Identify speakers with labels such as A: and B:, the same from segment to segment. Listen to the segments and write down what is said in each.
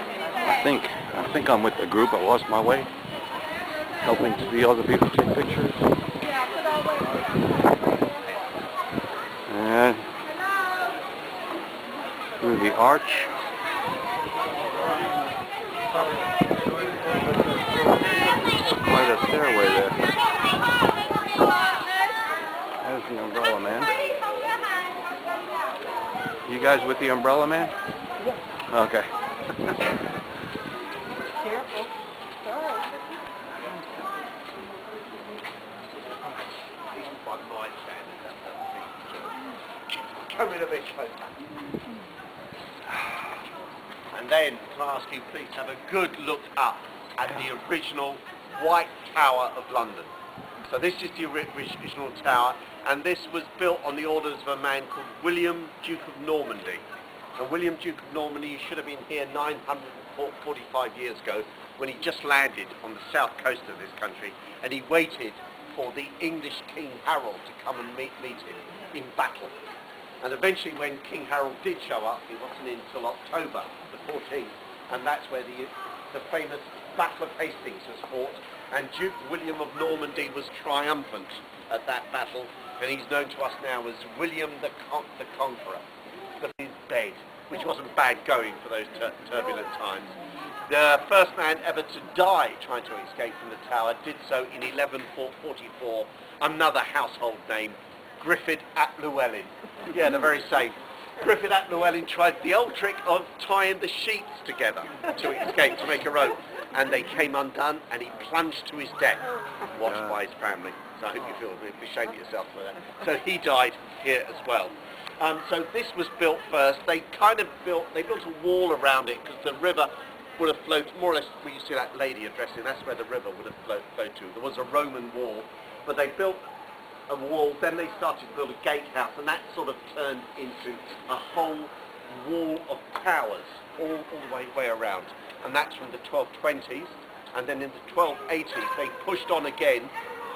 A: I think I'm with the group. I lost my way, helping to see other people take pictures. And through the arch. Quite a stairway there. There's the Umbrella Man. You guys with the Umbrella Man?
B: Yes.
A: Okay.
B: Careful. Sorry.
C: Come in a bit closer. And then, can I ask you please have a good look up at the original White Tower of London. So this is the original tower, and this was built on the orders of a man called William, Duke of Normandy. And William, Duke of Normandy should have been here 945 years ago when he just landed on the south coast of this country, and he waited for the English King Harold to come and meet him in battle. And eventually when King Harold did show up, it wasn't until October the 14th, and that's where the famous Battle of Hastings was fought, and Duke William of Normandy was triumphant at that battle, and he's known to us now as William the Conqueror. His bed, which wasn't bad going for those turbulent times. The first man ever to die trying to escape from the tower did so in 1144, another household name, Griffith ap Llewellyn. Yeah, they're very safe. Griffith ap Llewellyn tried the old trick of tying the sheets together to escape, to make a rope, and they came undone, and he plunged to his death, watched by his family. So I hope you feel ashamed of yourself for that. So he died here as well. So this was built first. They built a wall around it because the river would have flowed more or less where you see that lady addressing. That's where the river would have flowed to. There was a Roman wall, but they built a wall. Then they started to build a gatehouse, and that sort of turned into a whole wall of towers all the way around. And that's from the 1220s, and then in the 1280s they pushed on again,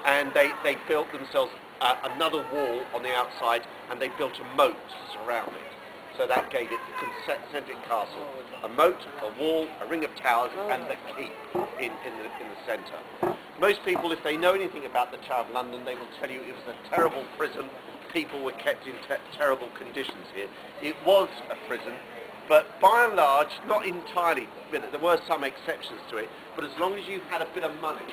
C: and they built themselves another wall on the outside, and they built a moat to surround it. So that gave it the concentric castle. A moat, a wall, a ring of towers, and the keep in the centre. Most people, if they know anything about the Tower of London, they will tell you it was a terrible prison. People were kept in terrible conditions here. It was a prison, but by and large, not entirely. There were some exceptions to it, but as long as you had a bit of money,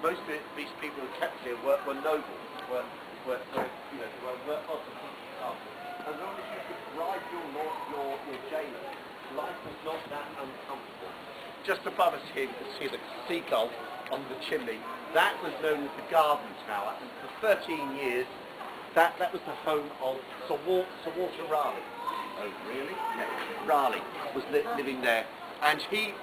C: most of these people who kept here were nobles, were of the class. As long as you could bribe your jailer, life was not that uncomfortable. Just above us here, you can see the seagull on the chimney. That was known as the Garden Tower, and for 13 years, that was the home of Sir Walter Raleigh. Oh, really? Yes. Raleigh was living there, and he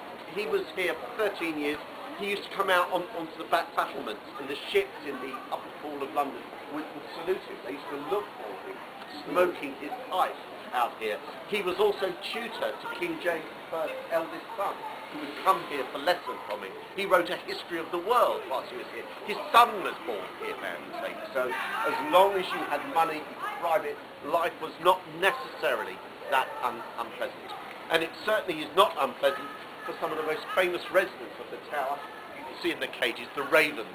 C: was here for 13 years. He used to come out onto the battlements, and the ships in the upper pool of London would salute him. They used to look for him, smoking his pipe out here. He was also tutor to King James I's eldest son, who would come here for lessons from him. He wrote a history of the world whilst he was here. His son was born here, for heaven's sake. So as long as you had money, you could bribe it, life was not necessarily that unpleasant. And it certainly is not unpleasant for some of the most famous residents of the tower. You can see in the cages, the ravens.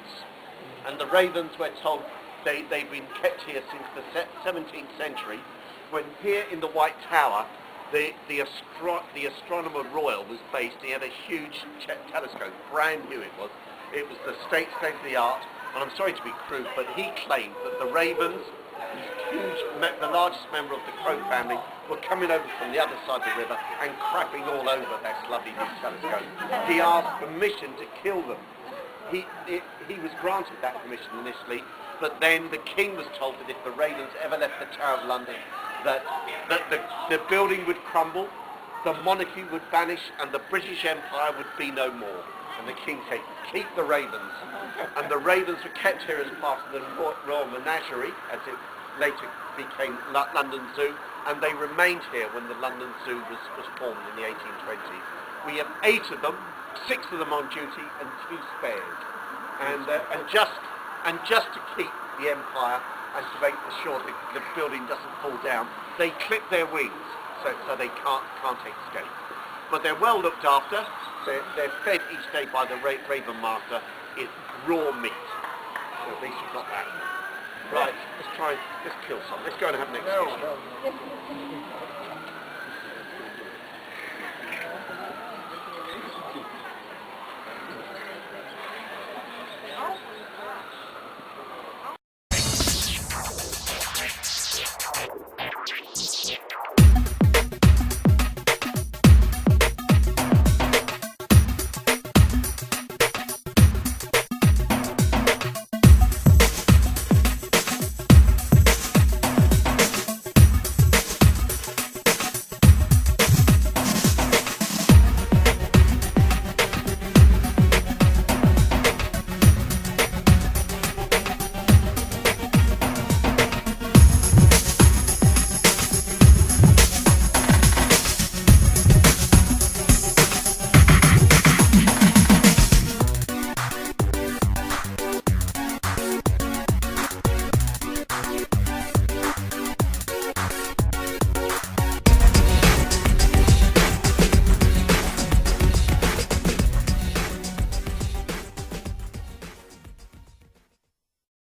C: And the ravens, we're told, they've been kept here since the 17th century, when here in the White Tower, the astronomer royal was based. He had a huge telescope, brand new it was. It was the state of the art, and I'm sorry to be crude, but he claimed that the ravens, the largest member of the crow family, were coming over from the other side of the river and crapping all over that lovely new telescope. He asked permission to kill them. He was granted that permission initially, but then the king was told that if the ravens ever left the Tower of London, that the building would crumble, the monarchy would vanish, and the British Empire would be no more. And the king said, keep the ravens. And the ravens were kept here as part of the Royal Menagerie, as it later became London Zoo, and they remained here when the London Zoo was formed in the 1820s. We have 8 of them, 6 of them on duty, and 2 spares. And just to keep the empire and to make sure the building doesn't fall down, they clip their wings so they can't escape. but they're well looked after. They're fed each day by the Raven Master. It's raw meat. So at least you've got that. Right, let's kill some. Let's go and have an exhibition.